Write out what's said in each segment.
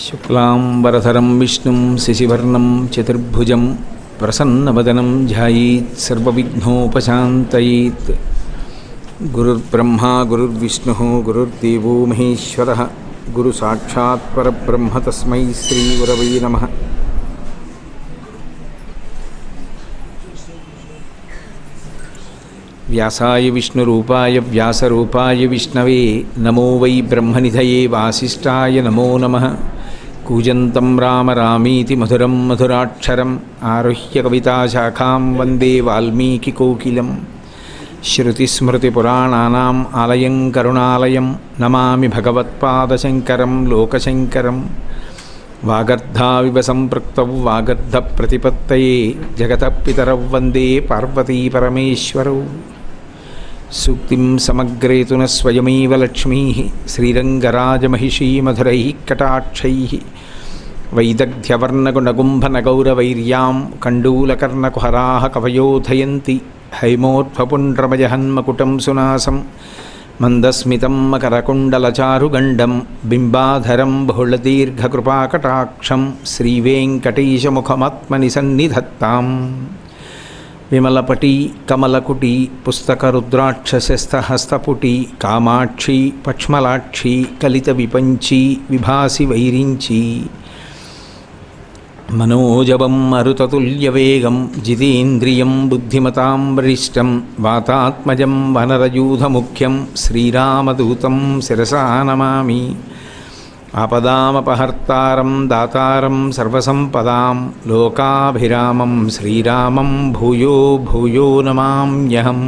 శుక్లాంబరధరం విష్ణుం శశివర్ణం చతుర్భుజం ప్రసన్నవదనం ధ్యాయేత్ సర్వవిఘ్నోపశాంతయేత్. గురుర్బ్రహ్మా గురుర్విష్ణుః గురుర్దేవో మహేశ్వరః గురు సాక్షాత్ పరబ్రహ్మ తస్మై శ్రీ గురవై నమః. వ్యాసాయ విష్ణురూపాయ వ్యాసరూపాయ విష్ణవే నమో వై బ్రహ్మనిధయే వాసిష్ఠాయ నమో నమః. కూజంతం రామ రామీతి మధురం మధురాక్షరం ఆరుహ్య కవితాశాఖాం వందే వాల్మీకికోకిలం. శ్రుతిస్మృతిపురాణానాం ఆలయం కరుణాలయం నమామి భగవత్పాదశంకరం లోకశంకరం. వాగర్ధావివ సంపృక్తౌ వాగర్ధప్రతిపత్తయే జగతః పితరౌ వందే పార్వతీపరమేశ్వరౌ. సూక్తిం సమగ్రేతు న స్వయమేవ లక్ష్మీ శ్రీరంగరాజమహిషీమధురైః కటాక్షైః. వైదగ్ధ్యవర్ణగుణగుంభనగౌరవైర్యాం కండూలకర్ణకుహరాः కవయోధయంతి. హైమోర్ధ్వపుండ్రమజహన్మకుటం సునాసం మందస్మితం మకరకుండలచారుగండం బింబాధరం బహుళదీర్ఘకృపాకటాక్షం. శ్రీవేంకటేశముఖమాత్మని సన్నిధత్తాం. విమలపటి కమలకుటి పుస్తకరుద్రాక్షశస్తహస్తపుటి కామాక్షి పక్ష్మలాక్షి కలిత విపంచి విభాసి వైరించి. మనోజవం మరుతతుల్యవేగం జితేంద్రియం బుద్ధిమతాం వరిష్టం వాతాత్మజం వనరయూధముఖ్యం శ్రీరామదూతం శిరసా నమామి. ఆపదామపహర్తారం దాతారం సర్వసంపదాం లోకాభిరామం శ్రీరామం భూయో భూయో నమామ్యహం.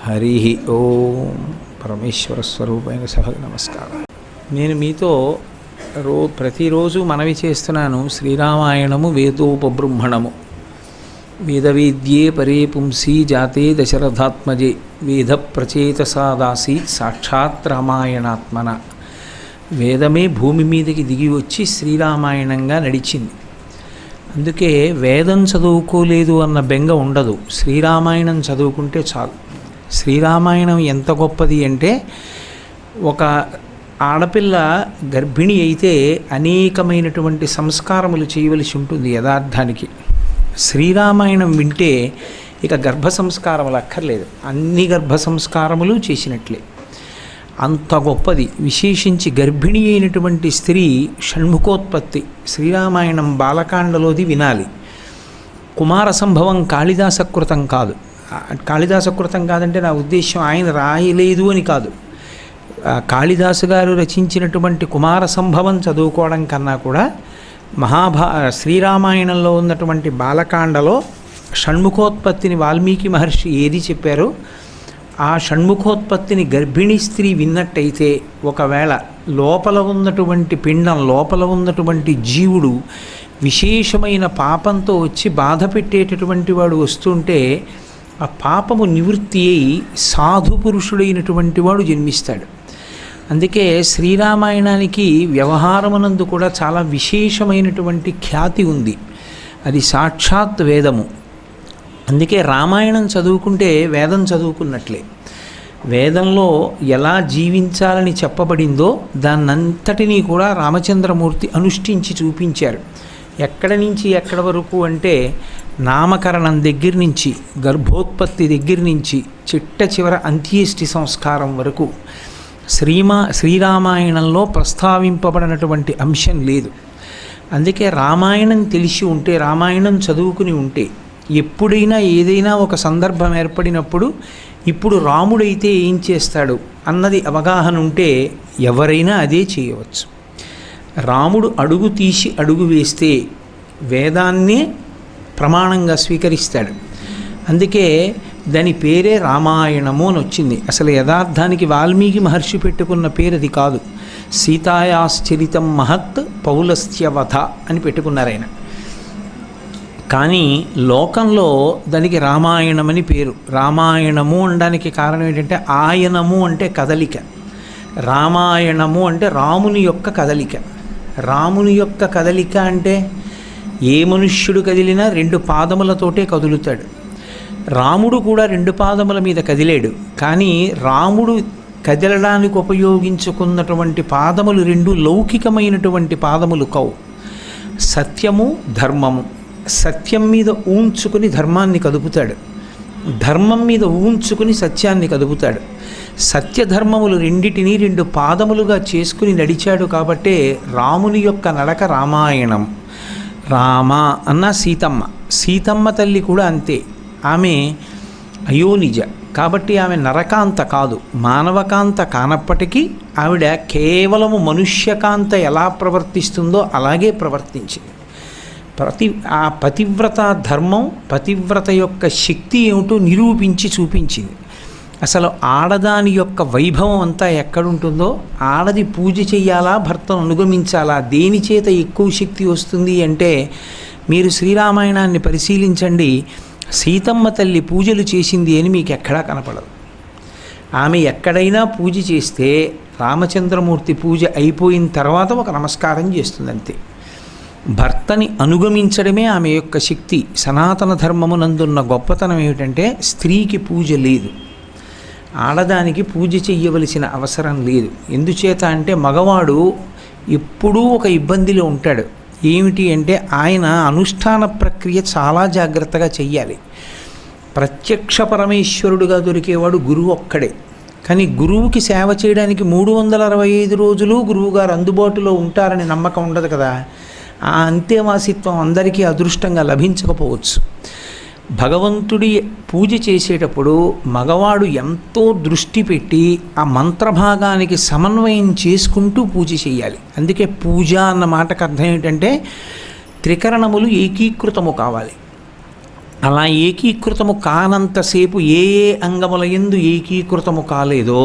హరి ఓం. పరమేశ్వర స్వరూపమైన సభకు నమస్కారం. నేను మీతో ప్రతిరోజు మనవి చేస్తున్నాను. శ్రీరామాయణము వేదోపబృంహణము. వేదవేద్యే పరే పుంసి జాతే దశరథాత్మజే వేద ప్రచేతసాదాసీత్ సాక్షాత్ రామాయణాత్మన. వేదమే భూమి మీదకి దిగి వచ్చి శ్రీరామాయణంగా నడిచింది. అందుకే వేదం చదువుకోలేదు అన్న బెంగ ఉండదు. శ్రీరామాయణం చదువుకుంటే చాలు. శ్రీరామాయణం ఎంత గొప్పది అంటే, ఒక ఆడపిల్ల గర్భిణి అయితే అనేకమైనటువంటి సంస్కారములు చేయవలసి ఉంటుంది యథార్థానికి. శ్రీరామాయణం వింటే ఇక గర్భ సంస్కారములు అక్కర్లేదు, అన్ని గర్భ సంస్కారములు చేసినట్లే. అంత గొప్పది. విశేషించి గర్భిణి అయినటువంటి స్త్రీ షణ్ముఖోత్పత్తి శ్రీరామాయణం బాలకాండలోది వినాలి. కుమార సంభవం కాళిదాసకృతం కాదు. కాళిదాసకృతం కాదంటే నా ఉద్దేశం ఆయన రాయలేదు అని కాదు. కాళిదాసు గారు రచించినటువంటి కుమార సంభవం చదువుకోవడం కన్నా కూడా శ్రీరామాయణంలో ఉన్నటువంటి బాలకాండలో షణ్ముఖోత్పత్తిని వాల్మీకి మహర్షి ఏది చెప్పారో ఆ షణ్ముఖోత్పత్తిని గర్భిణీ స్త్రీ విన్నట్టయితే, ఒకవేళ లోపల ఉన్నటువంటి పిండం, లోపల ఉన్నటువంటి జీవుడు విశేషమైన పాపంతో వచ్చి బాధ పెట్టేటటువంటి వాడు వస్తుంటే ఆ పాపము నివృత్తి అయి సాధు పురుషుడైనటువంటి వాడు జన్మిస్తాడు. అందుకే శ్రీరామాయణానికి వ్యవహారమునందు కూడా చాలా విశేషమైనటువంటి ఖ్యాతి ఉంది. అది సాక్షాత్ వేదము. అందుకే రామాయణం చదువుకుంటే వేదం చదువుకున్నట్లే. వేదంలో ఎలా జీవించాలని చెప్పబడిందో దాన్నంతటినీ కూడా రామచంద్రమూర్తి అనుష్ఠించి చూపించారు. ఎక్కడి నుంచి ఎక్కడి వరకు అంటే, నామకరణం దగ్గర నుంచి, గర్భోత్పత్తి దగ్గర నుంచి చిట్ట చివర అంత్యేష్టి సంస్కారం వరకు శ్రీరామాయణంలో ప్రస్తావింపబడినటువంటి అంశం లేదు. అందుకే రామాయణం తెలిసి ఉంటే, రామాయణం చదువుకుని ఉంటే, ఎప్పుడైనా ఏదైనా ఒక సందర్భం ఏర్పడినప్పుడు ఇప్పుడు రాముడైతే ఏం చేస్తాడు అన్నది అవగాహన ఉంటే ఎవరైనా అదే చేయవచ్చు. రాముడు అడుగు తీసి అడుగు వేస్తే వేదాన్నే ప్రమాణంగా స్వీకరిస్తాడు. అందుకే దాని పేరే రామాయణము అని వచ్చింది. అసలు యథార్థానికి వాల్మీకి మహర్షి పెట్టుకున్న పేరు అది కాదు. సీతాయాశ్చరితం మహత్ పౌలస్త్యవధ అని పెట్టుకున్నారు ఆయన. కానీ లోకంలో దానికి రామాయణమని పేరు. రామాయణము అనడానికి కారణం ఏంటంటే ఆయనము అంటే కదలిక, రామాయణము అంటే రాముని యొక్క కదలిక. రాముని యొక్క కదలిక అంటే ఏ మనుష్యుడు కదిలినా 2 పాదములతోటే కదులుతాడు. రాముడు కూడా 2 పాదముల మీద కదిలేడు. కానీ రాముడు కదలడానికి ఉపయోగించుకున్నటువంటి పాదములు 2 లౌకికమైనటువంటి పాదములు కావు. సత్యము ధర్మము. సత్యం మీద ఊంచుకుని ధర్మాన్ని కదుపుతాడు, ధర్మం మీద ఊంచుకుని సత్యాన్ని కదుపుతాడు. సత్యధర్మములు రెండిటినీ 2 పాదములుగా చేసుకుని నడిచాడు. కాబట్టే రాముని యొక్క నడక రామాయణం. రామ అన్న సీతమ్మ, సీతమ్మ తల్లి కూడా అంతే. ఆమె అయోనిజ కాబట్టి ఆమె నరకాంత కాదు, మానవకాంత కానప్పటికీ ఆవిడ కేవలము మనుష్యకాంత ఎలా ప్రవర్తిస్తుందో అలాగే ప్రవర్తించింది. ఆ పతివ్రత ధర్మం, పతివ్రత యొక్క శక్తి ఏమిటో నిరూపించి చూపించింది. అసలు ఆడదాని యొక్క వైభవం అంతా ఎక్కడుంటుందో, ఆడది పూజ చెయ్యాలా భర్తను అనుగమించాలా, దేని చేత ఎక్కువ శక్తి వస్తుంది అంటే మీరు శ్రీరామాయణాన్ని పరిశీలించండి. సీతమ్మ తల్లి పూజలు చేసింది అని మీకు ఎక్కడా కనపడదు. ఆమె ఎక్కడైనా పూజ చేస్తే రామచంద్రమూర్తి పూజ అయిపోయిన తర్వాత ఒక నమస్కారం చేస్తుంది అంతే. భర్తని అనుగమించడమే ఆమె యొక్క శక్తి. సనాతన ధర్మమునందున్న గొప్పతనం ఏమిటంటే స్త్రీకి పూజ లేదు, ఆడదానికి పూజ చెయ్యవలసిన అవసరం లేదు. ఎందుచేత అంటే మగవాడు ఎప్పుడూ ఒక ఇబ్బందిలో ఉంటాడు. ఏమిటి అంటే ఆయన అనుష్ఠాన ప్రక్రియ చాలా జాగ్రత్తగా చెయ్యాలి. ప్రత్యక్ష పరమేశ్వరుడుగా దొరికేవాడు గురువు ఒక్కడే. కానీ గురువుకి సేవ చేయడానికి 365 రోజులు గురువుగారు అందుబాటులో ఉంటారని నమ్మకం ఉండదు కదా. ఆ అంతేవాసిత్వం అందరికీ అదృష్టంగా లభించకపోవచ్చు. భగవంతుడి పూజ చేసేటప్పుడు మగవాడు ఎంతో దృష్టి పెట్టి ఆ మంత్రభాగానికి సమన్వయం చేసుకుంటూ పూజ చేయాలి. అందుకే పూజ అన్న మాటకు అర్థం ఏంటంటే త్రికరణములు ఏకీకృతము కావాలి. అలా ఏకీకృతము కానంతసేపు ఏ అంగముల యందు ఏకీకృతము కాలేదో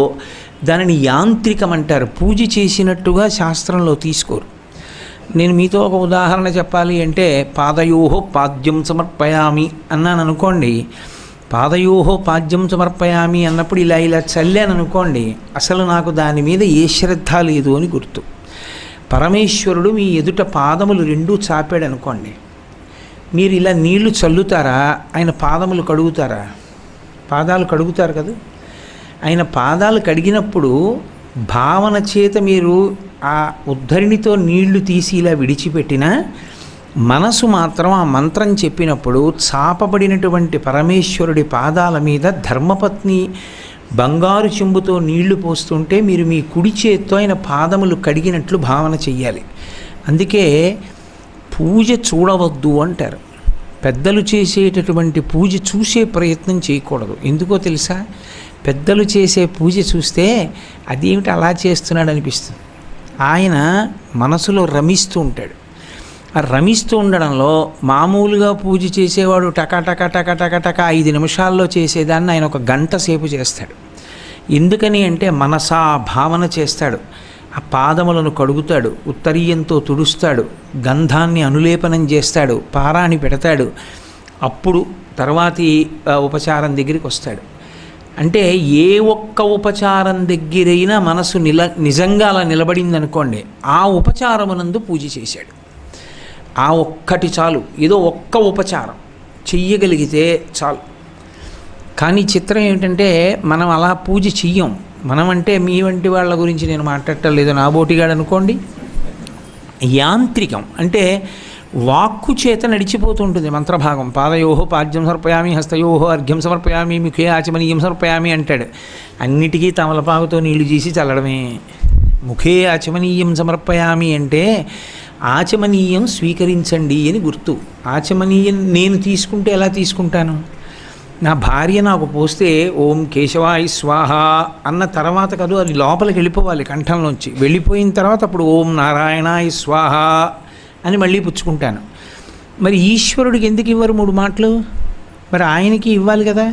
దానిని యాంత్రికం అంటారు. పూజ చేసినట్టుగా శాస్త్రంలో తీసుకోరు. నేను మీతో ఒక ఉదాహరణ చెప్పాలి అంటే పాదయోహో పాద్యం సమర్పయామి అన్నాను అనుకోండి. పాదయోహో పాద్యం సమర్పయామి అన్నప్పుడు ఇలా చల్లాను అనుకోండి, అసలు నాకు దాని మీద ఏ శ్రద్ధ లేదు అని గుర్తు. పరమేశ్వరుడు మీ ఎదుట పాదములు 2 చాపాడు అనుకోండి, మీరు ఇలా నీళ్లు చల్లుతారా, ఆయన పాదములు కడుగుతారా? పాదాలు కడుగుతారు కదా. ఆయన పాదాలు కడిగినప్పుడు భావన చేత మీరు ఆ ఉద్ధరిణితో నీళ్లు తీసి ఇలా విడిచిపెట్టినా మనసు మాత్రం ఆ మంత్రం చెప్పినప్పుడు చాపబడినటువంటి పరమేశ్వరుడి పాదాల మీద ధర్మపత్ని బంగారు చెంబుతో నీళ్లు పోస్తుంటే మీరు మీ కుడి చేత్తో ఆయన పాదములు కడిగినట్లు భావన చెయ్యాలి. అందుకే పూజ చూడవద్దు అంటారు. పెద్దలు చేసేటటువంటి పూజ చూసే ప్రయత్నం చేయకూడదు. ఎందుకో తెలుసా? పెద్దలు చేసే పూజ చూస్తే అదేమిటి అలా చేస్తున్నాడు అనిపిస్తుంది. ఆయన మనసులో రమిస్తూ ఉంటాడు. ఆ రమిస్తూ ఉండడంలో మామూలుగా పూజ చేసేవాడు టక 5 నిమిషాల్లో చేసేదాన్ని ఆయన 1 గంట సేపు చేస్తాడు. ఎందుకని అంటే మనసా భావన చేస్తాడు. ఆ పాదములను కడుగుతాడు, ఉత్తరీయంతో తుడుస్తాడు, గంధాన్ని అనులేపనం చేస్తాడు, పారాణి పెడతాడు. అప్పుడు తర్వాతి ఉపచారం దగ్గరికి వస్తాడు. అంటే ఏ ఒక్క ఉపచారం దగ్గరైనా మనసు నిజంగా అలా నిలబడిందనుకోండి, ఆ ఉపచారమునందు పూజ చేశాడు. ఆ ఒక్కటి చాలు. ఏదో ఒక్క ఉపచారం చెయ్యగలిగితే చాలు. కానీ చిత్రం ఏమిటంటే మనం అలా పూజ చెయ్యం. మనం అంటే మీ వంటి వాళ్ళ గురించి నేను మాట్లాడటం లేదు, నా బోటిగాడు అనుకోండి. యాంత్రికం అంటే వాక్కు చేత నడిచిపోతుంటుంది మంత్రభాగం. పాదయోహో పాద్యం సమర్పయామి, హస్తయోహో అర్ఘ్యం సమర్పయామి, ముఖే ఆచమనీయం సమర్పయామి అంటాడు. అన్నిటికీ తమలపాకుతో నీళ్లు చేసి చల్లడమే. ముఖే ఆచమనీయం సమర్పయామి అంటే ఆచమనీయం స్వీకరించండి అని గుర్తు. ఆచమనీయం నేను తీసుకుంటే ఎలా తీసుకుంటాను? నా భార్య నాకు పోస్తే ఓం కేశవాయ స్వాహ అన్న తర్వాత కాదు, అది లోపలికి వెళ్ళిపోవాలి కంఠంలోంచి. వెళ్ళిపోయిన తర్వాత అప్పుడు ఓం నారాయణాయ స్వాహ అని మళ్ళీ పుచ్చుకుంటాను. మరి ఈశ్వరుడికి ఎందుకు ఇవ్వరు 3 మాటలు? మరి ఆయనకి ఇవ్వాలి కదా.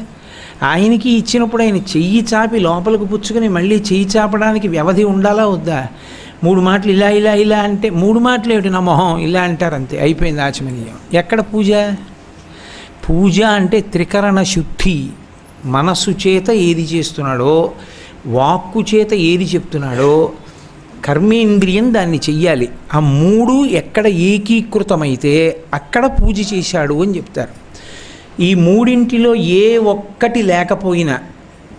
ఆయనకి ఇచ్చినప్పుడు ఆయన చెయ్యి చాపి లోపలికి పుచ్చుకొని మళ్ళీ చెయ్యి చాపడానికి వ్యవధి ఉండాలా వద్దా? 3 మాటలు ఇలా ఇలా ఇలా అంటే 3 మాటలు ఏమిటి, నా మొహం ఇలా అంటారు, అంతే, అయిపోయింది ఆచమనీయం. ఎక్కడ పూజ? పూజ అంటే త్రికరణ శుద్ధి. మనస్సు చేత ఏది చేస్తున్నాడో, వాక్కు చేత ఏది చెప్తున్నాడో, కర్మేంద్రియం దాన్ని చెయ్యాలి. ఆ 3 ఎక్కడ ఏకీకృతమైతే అక్కడ పూజ చేశాడు అని చెప్తారు. ఈ 3 ఏ ఒక్కటి లేకపోయినా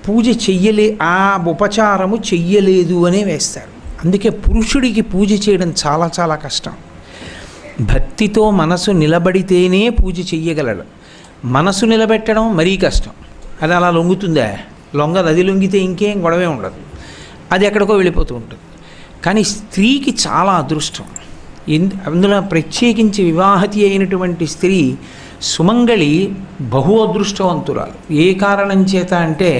పూజ చెయ్యలే, ఆ ఉపచారము చెయ్యలేదు అనే వేస్తారు. అందుకే పురుషుడికి పూజ చేయడం చాలా చాలా కష్టం. భక్తితో మనసు నిలబడితేనే పూజ చెయ్యగలడు. మనసు నిలబెట్టడం మరీ కష్టం. అది అలా లొంగుతుందా? లొంగదు. అది లొంగితే ఇంకేం గొడవే ఉండదు, అది ఎక్కడికో వెళ్ళిపోతూ ఉంటుంది. కానీ స్త్రీకి చాలా అదృష్టం. అందులో ప్రత్యేకించి వివాహతి అయినటువంటి స్త్రీ సుమంగళి బహు అదృష్టవంతురాలు. ఏ కారణం చేత అంటే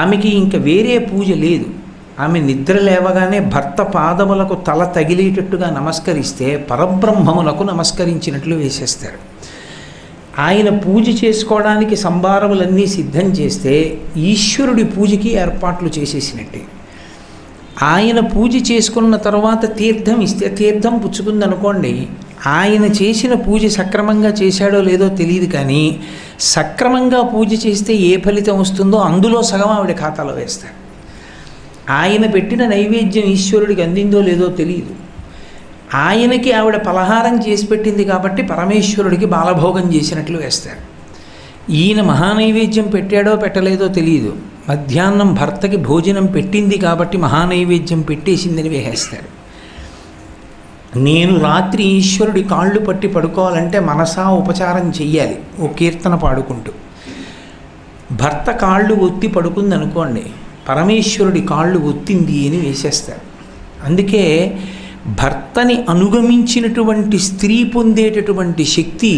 ఆమెకి ఇంకా వేరే పూజ లేదు. ఆమె నిద్ర లేవగానే భర్త పాదములకు తల తగిలేటట్టుగా నమస్కరిస్తే పరబ్రహ్మమునకు నమస్కరించినట్లు వేసేస్తారు. ఆయన పూజ చేసుకోవడానికి సంభారములన్నీ సిద్ధం చేస్తే ఈశ్వరుడి పూజకి ఏర్పాట్లు చేసేసినట్టే. ఆయన పూజ చేసుకున్న తర్వాత తీర్థం ఇస్తే తీర్థం పుచ్చుకుందనుకోండి, ఆయన చేసిన పూజ సక్రమంగా చేశాడో లేదో తెలియదు, కానీ సక్రమంగా పూజ చేస్తే ఏ ఫలితం వస్తుందో అందులో సగం ఆవిడ ఖాతాలో వేస్తారు. ఆయన పెట్టిన నైవేద్యం ఈశ్వరుడికి అందిందో లేదో తెలియదు, ఆయనకి ఆవిడ పలహారం చేసి పెట్టింది కాబట్టి పరమేశ్వరుడికి బాలభోగం చేసినట్లు వేస్తారు. ఈయన మహానైవేద్యం పెట్టాడో పెట్టలేదో తెలియదు, మధ్యాహ్నం భర్తకి భోజనం పెట్టింది కాబట్టి మహానైవేద్యం పెట్టేసిందని వేసేస్తారు. నేను రాత్రి ఈశ్వరుడి కాళ్ళు పట్టి పడుకోవాలంటే మనసా ఉపచారం చెయ్యాలి, ఓ కీర్తన పాడుకుంటూ. భర్త కాళ్ళు ఒత్తి పడుకుంది అనుకోండి, పరమేశ్వరుడి కాళ్ళు ఒత్తింది అని వేసేస్తారు. అందుకే భర్తని అనుగమించినటువంటి స్త్రీ పొందేటటువంటి శక్తి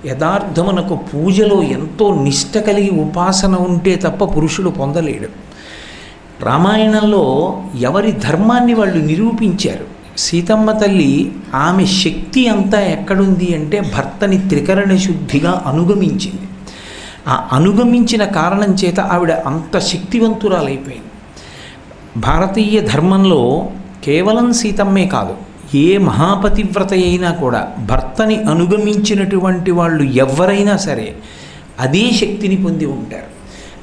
యథార్థమునకు పూజలో ఎంతో నిష్ట కలిగి ఉపాసన ఉంటే తప్ప పురుషుడు పొందలేడు. రామాయణంలో ఎవరి ధర్మాన్ని వాళ్ళు నిరూపించారు. సీతమ్మ తల్లి ఆమె శక్తి అంతా ఎక్కడుంది అంటే భర్తని త్రికరణ శుద్ధిగా అనుగమించింది. ఆ అనుగమించిన కారణం చేత ఆవిడ అంత శక్తివంతురాలైపోయింది. భారతీయ ధర్మంలో కేవలం సీతమ్మే కాదు, ఏ మహాపతివ్రత అయినా కూడా భర్తని అనుగమించినటువంటి వాళ్ళు ఎవరైనా సరే అదే శక్తిని పొంది ఉంటారు.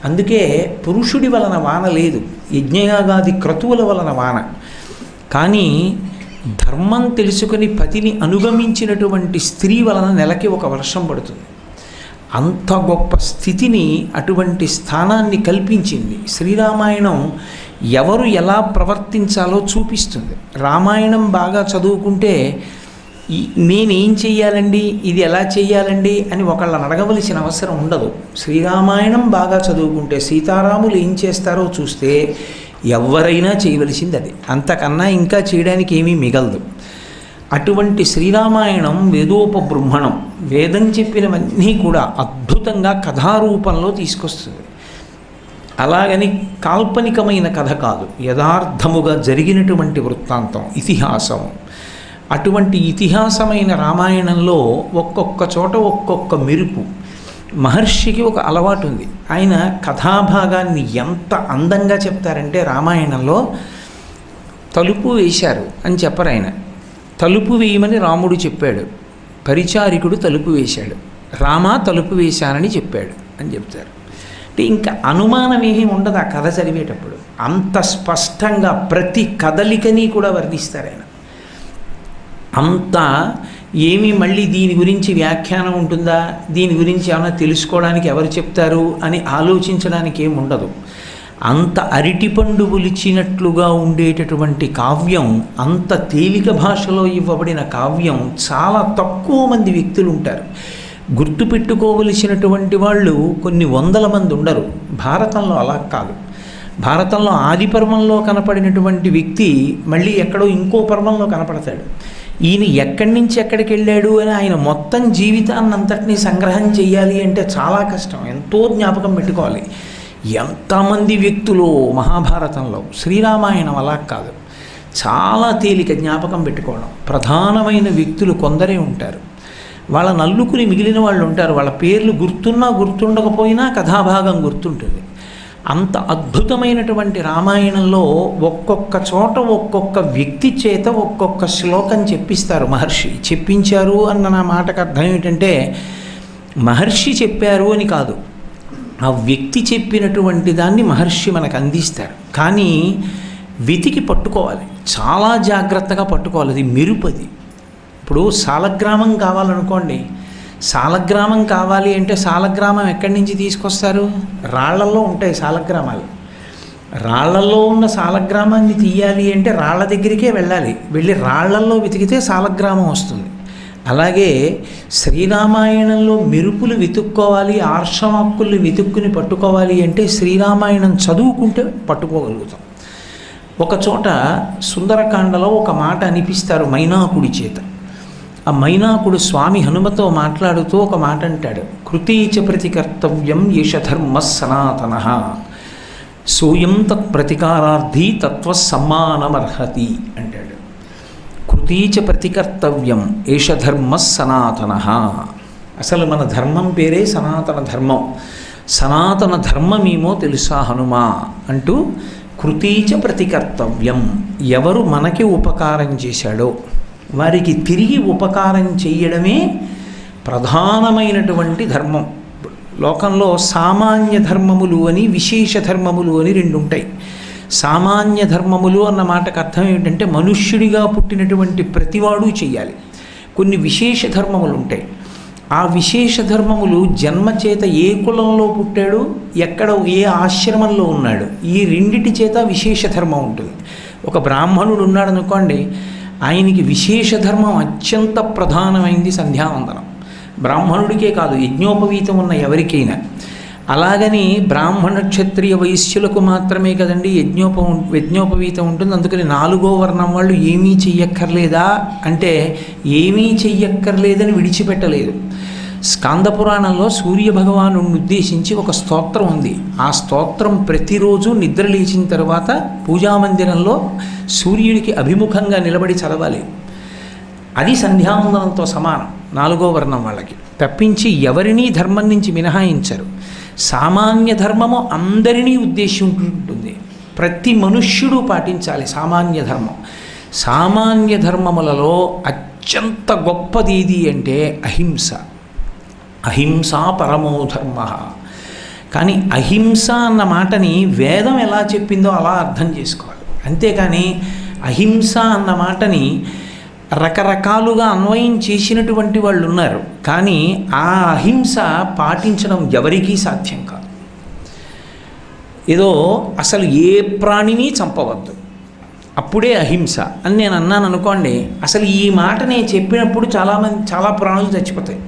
అందుకే పురుషుడి వలన వాన లేదు, యజ్ఞయాగాది క్రతువుల వలన వాన. కానీ ధర్మం తెలుసుకుని పతిని అనుగమించినటువంటి స్త్రీ వలన నెలకి ఒక వర్షం పడుతుంది. అంత గొప్ప స్థితిని, అటువంటి స్థానాన్ని కల్పించింది శ్రీరామాయణం. ఎవరు ఎలా ప్రవర్తించాలో చూపిస్తుంది. రామాయణం బాగా చదువుకుంటే నేనేం చెయ్యాలండి, ఇది ఎలా చెయ్యాలండి అని ఒకళ్ళని అడగవలసిన అవసరం ఉండదు. శ్రీరామాయణం బాగా చదువుకుంటే సీతారాములు ఏం చేస్తారో చూస్తే ఎవరైనా చేయవలసింది అది, అంతకన్నా ఇంకా చేయడానికి ఏమీ మిగలదు. అటువంటి శ్రీరామాయణం వేదోపబృంహణం, వేదం చెప్పినవన్నీ కూడా అద్భుతంగా కథారూపంలో తీసుకొస్తుంది. అలాగని కాల్పనికమైన కథ కాదు, యథార్థముగా జరిగినటువంటి వృత్తాంతం, ఇతిహాసం. అటువంటి ఇతిహాసమైన రామాయణంలో ఒక్కొక్క చోట ఒక్కొక్క మెరుపు. మహర్షికి ఒక అలవాటు ఉంది, ఆయన కథాభాగాన్ని ఎంత అందంగా చెప్తారంటే రామాయణంలో తలుపు వేశారు అని చెప్పరు. ఆయన తలుపు వేయమని రాముడు చెప్పాడు, పరిచారికుడు తలుపు వేశాడు, రామ తలుపు వేశానని చెప్పాడు అని చెప్తారు. అంటే ఇంకా అనుమానం ఏమీ ఉండదు ఆ కథ చదివేటప్పుడు. అంత స్పష్టంగా ప్రతి కదలికని కూడా వర్ణిస్తారు ఆయన. అంత ఏమీ మళ్ళీ దీని గురించి వ్యాఖ్యానం ఉంటుందా, దీని గురించి ఏమైనా తెలుసుకోవడానికి ఎవరు చెప్తారు అని ఆలోచించడానికి ఏమి ఉండదు. అంత అరటిపండు ఒలిచినట్లుగా ఉండేటటువంటి కావ్యం, అంత తేలిక భాషలో ఇవ్వబడిన కావ్యం చాలా తక్కువ మంది వ్యక్తులు ఉంటారు. గుర్తుపెట్టుకోవలసినటువంటి వాళ్ళు కొన్ని వందల మంది ఉండరు. భారతంలో అలా కాదు. భారతంలో ఆది పర్వంలో కనపడినటువంటి వ్యక్తి మళ్ళీ ఎక్కడో ఇంకో పర్వంలో కనపడతాడు. ఈయన ఎక్కడి నుంచి ఎక్కడికి వెళ్ళాడు అని ఆయన మొత్తం జీవితాన్నంతటినీ సంగ్రహం చేయాలి అంటే చాలా కష్టం, ఎంతో జ్ఞాపకం పెట్టుకోవాలి. ఎంతమంది వ్యక్తులు మహాభారతంలో. శ్రీరామాయణం అలా కాదు, చాలా తేలిక జ్ఞాపకం పెట్టుకోవడం. ప్రధానమైన వ్యక్తులు కొందరే ఉంటారు. వాళ్ళ నల్లుకుని మిగిలిన వాళ్ళు ఉంటారు, వాళ్ళ పేర్లు గుర్తున్నా గుర్తుండకపోయినా కథాభాగం గుర్తుంటుంది. అంత అద్భుతమైనటువంటి రామాయణంలో ఒక్కొక్క చోట ఒక్కొక్క వ్యక్తి చేత ఒక్కొక్క శ్లోకం చెప్పిస్తారు మహర్షి. చెప్పించారు అన్న నా మాటకు అర్థం ఏమిటంటే మహర్షి చెప్పారు అని కాదు, ఆ వ్యక్తి చెప్పినటువంటి దాన్ని మహర్షి మనకు అందిస్తారు. కానీ వెతికి పట్టుకోవాలి, చాలా జాగ్రత్తగా పట్టుకోవాలి. అది మెరుపది. ఇప్పుడు సాలగ్రామం కావాలనుకోండి, సాలగ్రామం కావాలి అంటే సాలగ్రామం ఎక్కడి నుంచి తీసుకొస్తారు? రాళ్లల్లో ఉంటాయి సాలగ్రామాలు. రాళ్లల్లో ఉన్న సాలగ్రామాన్ని తీయాలి అంటే రాళ్ల దగ్గరికే వెళ్ళాలి, వెళ్ళి రాళ్లల్లో వెతికితే సాలగ్రామం వస్తుంది. అలాగే శ్రీరామాయణంలో మెరుపులు వెతుక్కోవాలి, ఆర్షవాక్కుల్ని వెతుక్కుని పట్టుకోవాలి అంటే శ్రీరామాయణం చదువుకుంటే పట్టుకోగలుగుతాం. ఒక చోట సుందరకాండలో ఒక మాట అనిపిస్తారు మైనాకుడి చేత. ఆ మైనాకుడు స్వామి హనుమతో మాట్లాడుతూ ఒక మాట అంటాడు, కృతీచ ప్రతికర్తవ్యం ఏష ధర్మ సనాతన సోయం తత్ ప్రతికారార్థి తత్వ సమ్మానమర్హతి అంటాడు. కృతీచ ప్రతికర్తవ్యం ఏష ధర్మ సనాతన. అసలు మన ధర్మం పేరే సనాతన ధర్మం. సనాతన ధర్మమేమో తెలుసా హనుమా అంటూ కృతీచ ప్రతికర్తవ్యం, ఎవరు మనకి ఉపకారం చేశాడో వారికి తిరిగి ఉపకారం చేయడమే ప్రధానమైనటువంటి ధర్మం. లోకంలో సామాన్య ధర్మములు అని విశేష ధర్మములు అని రెండు ఉంటాయి. సామాన్య ధర్మములు అన్న మాటకు అర్థం ఏమిటంటే మనుష్యుడిగా పుట్టినటువంటి ప్రతివాడు చెయ్యాలి. కొన్ని విశేష ధర్మములు ఉంటాయి. ఆ విశేష ధర్మములు జన్మ చేత ఏ కులంలో పుట్టాడు, ఎక్కడ ఏ ఆశ్రమంలో ఉన్నాడు, ఈ రెండిటి చేత విశేష ధర్మం ఉంటుంది. ఒక బ్రాహ్మణుడు ఉన్నాడు అనుకోండి, ఆయనకి విశేష ధర్మం అత్యంత ప్రధానమైంది సంధ్యావందనం. బ్రాహ్మణుడికే కాదు, యజ్ఞోపవీతం ఉన్న ఎవరికైనా. అలాగని బ్రాహ్మణ క్షత్రియ వైశ్యులకు మాత్రమే కదండి యజ్ఞోపవీతం ఉంటుంది. అందుకని 4వ వర్ణం వాళ్ళు ఏమీ చెయ్యక్కర్లేదా అంటే ఏమీ చెయ్యక్కర్లేదని విడిచిపెట్టలేదు. స్కాందపురాణంలో సూర్యభగవాను ఉద్దేశించి ఒక స్తోత్రం ఉంది. ఆ స్తోత్రం ప్రతిరోజు నిద్ర లేచిన తర్వాత పూజామందిరంలో సూర్యుడికి అభిముఖంగా నిలబడి చదవాలి. అది సంధ్యావందనంతో సమానం 4వ వర్ణం వాళ్ళకి. తప్పించి ఎవరినీ ధర్మం నుంచి మినహాయించరు. సామాన్య ధర్మము అందరినీ ఉద్దేశించుంటుంది. ప్రతి మనుష్యుడు పాటించాలి సామాన్య ధర్మం. సామాన్య ధర్మములలో అత్యంత గొప్పది ఏది అంటే అహింస. అహింసా పరమో ధర్మ. కానీ అహింస అన్న మాటని వేదం ఎలా చెప్పిందో అలా అర్థం చేసుకోవాలి. అంతేకాని అహింస అన్న మాటని రకరకాలుగా అన్వయం చేసినటువంటి వాళ్ళు ఉన్నారు. కానీ ఆ అహింస పాటించడం ఎవరికీ సాధ్యం కాదు. ఏదో అసలు ఏ ప్రాణిని చంపవద్దు, అప్పుడే అహింస అని నేను అన్నాను అనుకోండి, అసలు ఈ మాట నేను చెప్పినప్పుడు చాలా ప్రాణులు చచ్చిపోతాయి.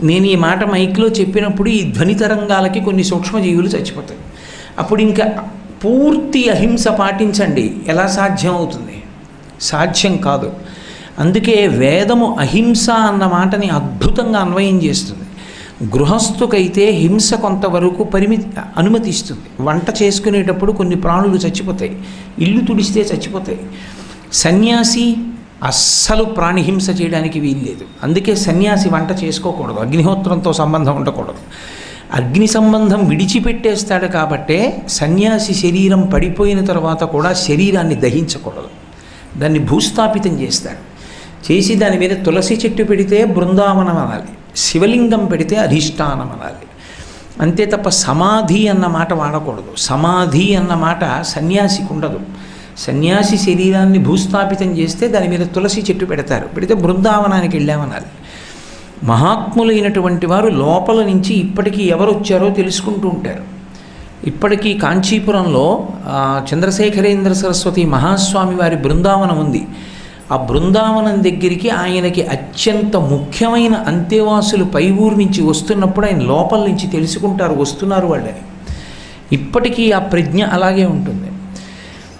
నేను ఈ మాట మైక్లో చెప్పినప్పుడు ఈ ధ్వని తరంగాలకి కొన్ని సూక్ష్మజీవులు చచ్చిపోతాయి. అప్పుడు ఇంకా పూర్తి అహింస పాటించండి, ఎలా సాధ్యం అవుతుంది? సాధ్యం కాదు. అందుకే వేదము అహింస అన్న మాటని అద్భుతంగా అన్వయం చేస్తుంది. గృహస్థుకైతే హింస కొంతవరకు అనుమతిస్తుంది. వంట చేసుకునేటప్పుడు కొన్ని ప్రాణులు చచ్చిపోతాయి, ఇల్లు తుడిస్తే చచ్చిపోతాయి. సన్యాసి అస్సలు ప్రాణిహింస చేయడానికి వీల్లేదు. అందుకే సన్యాసి వంట చేసుకోకూడదు, అగ్నిహోత్రంతో సంబంధం ఉండకూడదు. అగ్ని సంబంధం విడిచిపెట్టేస్తాడు కాబట్టే సన్యాసి శరీరం పడిపోయిన తర్వాత కూడా శరీరాన్ని దహించకూడదు, దాన్ని భూస్థాపితం చేస్తాడు. చేసి దాని మీద తులసి చెట్టు పెడితే బృందావనం అనాలి, శివలింగం పెడితే అధిష్టానం అనాలి. అంతే తప్ప సమాధి అన్న మాట వాడకూడదు. సమాధి అన్న మాట సన్యాసికి ఉండదు. సన్యాసి శరీరాన్ని భూస్థాపితం చేస్తే దాని మీద తులసి చెట్టు పెడతారు, పెడితే బృందావనానికి వెళ్ళామనాలి. మహాత్ములైనటువంటి వారు లోపల నుంచి ఇప్పటికీ ఎవరు వచ్చారో తెలుసుకుంటూ ఉంటారు. ఇప్పటికీ కాంచీపురంలో చంద్రశేఖరేంద్ర సరస్వతి మహాస్వామి వారి బృందావనం ఉంది. ఆ బృందావనం దగ్గరికి ఆయనకి అత్యంత ముఖ్యమైన అంతేవాసులు పై ఊరు నుంచి వస్తున్నప్పుడు ఆయన లోపల నుంచి తెలుసుకుంటారు వస్తున్నారు వాళ్ళని. ఇప్పటికీ ఆ ప్రజ్ఞ అలాగే ఉంటుంది.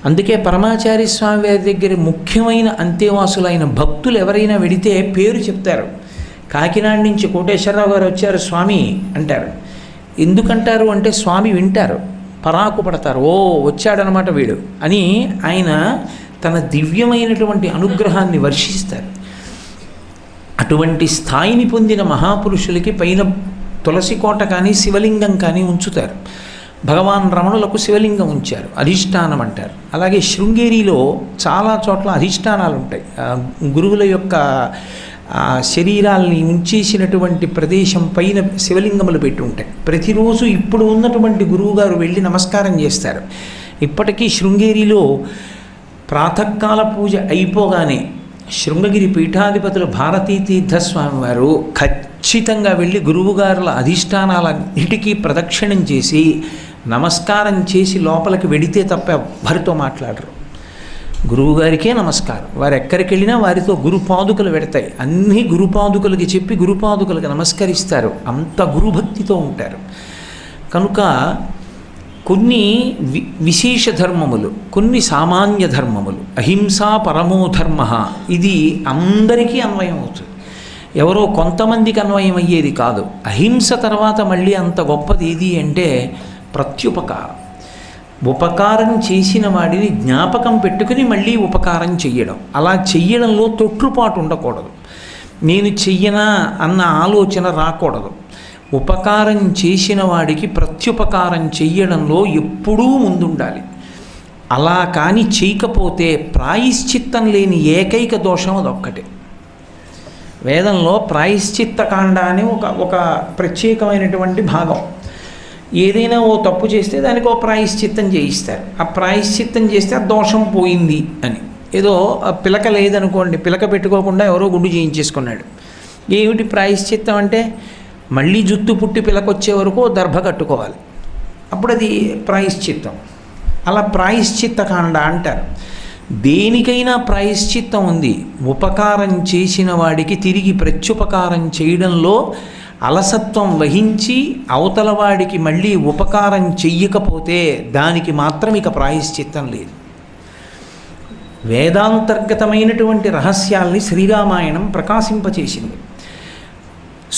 అందుకే పరమాచార్య స్వామి వారి దగ్గర ముఖ్యమైన అంతేవాసులైన భక్తులు ఎవరైనా వెడితే పేరు చెప్తారు. కాకినాడ నుంచి కోటేశ్వరరావు గారు వచ్చారు స్వామి అంటారు. ఎందుకంటారు అంటే స్వామి వింటారు, పరాకు పడతారు, ఓ వచ్చాడనమాట వీడు అని ఆయన తన దివ్యమైనటువంటి అనుగ్రహాన్ని వర్షిస్తారు. అటువంటి స్థాయిని పొందిన మహాపురుషులకి పైన తులసి కోట కానీ శివలింగం కానీ ఉంచుతారు. భగవాన్ రమణులకు శివలింగం ఉంచారు, అధిష్టానం అంటారు. అలాగే శృంగేరిలో చాలా చోట్ల అధిష్టానాలు ఉంటాయి. గురువుల యొక్క శరీరాల్ని ఉంచేసినటువంటి ప్రదేశం పైన శివలింగములు పెట్టి ఉంటాయి. ప్రతిరోజు ఇప్పుడు ఉన్నటువంటి గురువుగారు వెళ్ళి నమస్కారం చేస్తారు. ఇప్పటికీ శృంగేరిలో ప్రాతకాల పూజ అయిపోగానే శృంగగిరి పీఠాధిపతులు భారతీ తీర్థస్వామి వారు ఖచ్చితంగా వెళ్ళి గురువుగారుల అధిష్టానాలన్నిటికీ ప్రదక్షిణం చేసి నమస్కారం చేసి లోపలికి వెడితే తప్ప ఎవ్వరితో మాట్లాడరు. గురువుగారికే నమస్కారం. వారు ఎక్కడికి వెళ్ళినా వారితో గురుపాదుకలు పెడతాయి. అన్నీ గురుపాదుకలకి చెప్పి గురుపాదుకలకి నమస్కరిస్తారు. అంత గురుభక్తితో ఉంటారు. కనుక కొన్ని విశేష ధర్మములు, కొన్ని సామాన్య ధర్మములు. అహింసా పరమో ధర్మ, ఇది అందరికీ అన్వయం అవుతుంది. ఎవరో కొంతమందికి అన్వయం అయ్యేది కాదు. అహింస తర్వాత మళ్ళీ అంత గొప్పది ఏది అంటే ప్రత్యుపకారం. ఉపకారం చేసిన వాడిని జ్ఞాపకం పెట్టుకుని మళ్ళీ ఉపకారం చెయ్యడం. అలా చెయ్యడంలో తొట్రుపాటు ఉండకూడదు. నేను చెయ్యనా అన్న ఆలోచన రాకూడదు. ఉపకారం చేసిన వాడికి ప్రత్యుపకారం చెయ్యడంలో ఎప్పుడూ ముందుండాలి. అలా కానీ చేయకపోతే ప్రాయశ్చిత్తం లేని ఏకైక దోషం అదొక్కటే. వేదంలో ప్రాయశ్చిత్త కాండ అని ఒక ప్రత్యేకమైనటువంటి భాగం. ఏదైనా ఓ తప్పు చేస్తే దానికి ఓ ప్రాయశ్చిత్తం చేయిస్తారు. ఆ ప్రాయశ్చిత్తం చేస్తే ఆ దోషం పోయింది అని. ఏదో పిలక లేదనుకోండి, పిలక పెట్టుకోకుండా ఎవరో గుండు చేయించేసుకున్నాడు. ఏమిటి ప్రాయశ్చిత్తం అంటే మళ్ళీ జుత్తు పుట్టి పిలకొచ్చే వరకు దర్భ కట్టుకోవాలి, అప్పుడు అది ప్రాయశ్చిత్తం. అలా ప్రాయశ్చిత్త కాండ అంటారు. దేనికైనా ప్రాయశ్చిత్తం ఉంది. ఉపకారం చేసిన వాడికి తిరిగి ప్రత్యుపకారం చేయడంలో అలసత్వం వహించి అవతలవాడికి మళ్ళీ ఉపకారం చెయ్యకపోతే దానికి మాత్రం ఇక ప్రాయశ్చిత్తం లేదు. వేదాంతర్గతమైనటువంటి రహస్యాల్ని శ్రీరామాయణం ప్రకాశింపచేసింది.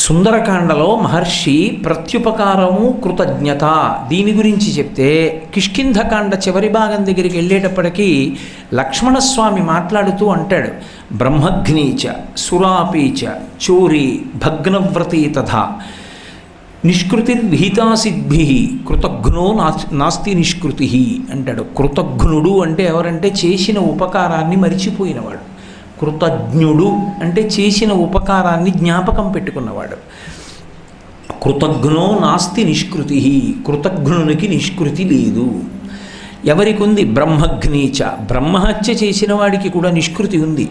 సుందరకాండలో మహర్షి ప్రత్యుపకారము కృతజ్ఞత దీని గురించి చెప్తే, కిష్కింధకాండ చివరి భాగం దగ్గరికి వెళ్ళేటప్పటికీ లక్ష్మణస్వామి మాట్లాడుతూ అంటాడు, బ్రహ్మగ్నీచ సురాపీచ చోరీ భగ్నవ్రతీ తథా నిష్కృతిర్విహితాసిద్భి కృతఘ్నో నాస్తి నిష్కృతి అంటాడు. కృతఘ్నుడు అంటే ఎవరంటే చేసిన ఉపకారాన్ని మరిచిపోయినవాడు. కృతజ్ఞుడు అంటే చేసిన ఉపకారాన్ని జ్ఞాపకం పెట్టుకున్నవాడు. కృతజ్ఞో నాస్తి నిష్కృతి, కృతజ్ఞునికి నిష్కృతి లేదు. ఎవరికి ఉంది? బ్రహ్మగ్నీచ, బ్రహ్మహత్య చేసిన వాడికి కూడా నిష్కృతి ఉంది.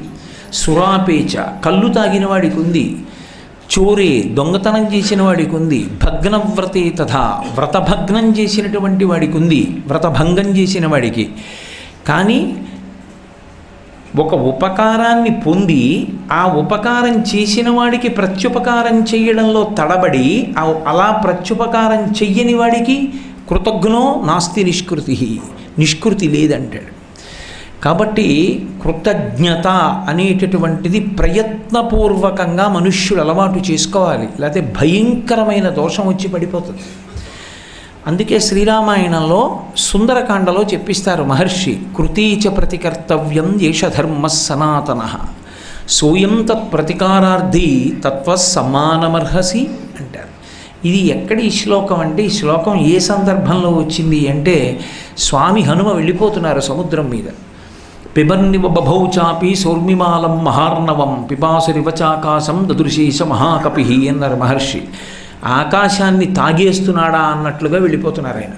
సురాపేచ, కళ్ళు తాగిన వాడికి ఉంది. చోరే, దొంగతనం చేసిన వాడికి ఉంది. భగ్నవ్రతే తథా, వ్రతభగ్నం చేసినటువంటి వాడికి ఉంది, వ్రతభంగం చేసిన వాడికి. కానీ ఒక ఉపకారాన్ని పొంది ఆ ఉపకారం చేసిన వాడికి ప్రత్యుపకారం చేయడంలో తడబడి అలా ప్రత్యుపకారం చెయ్యని వాడికి కృతజ్ఞో నాస్తి నిష్కృతి, నిష్కృతి లేదంటాడు. కాబట్టి కృతజ్ఞత అనేటటువంటిది ప్రయత్నపూర్వకంగా మనుష్యుడు అలవాటు చేసుకోవాలి, లేకపోతే భయంకరమైన దోషం వచ్చి పడిపోతుంది. అందుకే శ్రీరామాయణంలో సుందరకాండలో చెప్పిస్తారు మహర్షి, కృతీచ ప్రతికర్తవ్యం ఏష ధర్మ సనాతన సోయం తత్ ప్రతికారార్థి తత్వ సమానమర్హసి అంటారు. ఇది ఎక్కడి ఈ శ్లోకం అంటే, ఈ శ్లోకం ఏ సందర్భంలో వచ్చింది అంటే, స్వామి హనుమ వెళ్ళిపోతున్నారు సముద్రం మీద. పిబన్నివ బభౌ చాపి సౌర్మిమాలం మహార్ణవం పిపాసురివచాకాశం దదృశేష మహాకపి అన్నారు మహర్షి. ఆకాశాన్ని తాగేస్తున్నాడా అన్నట్లుగా వెళ్ళిపోతున్నారు ఆయన.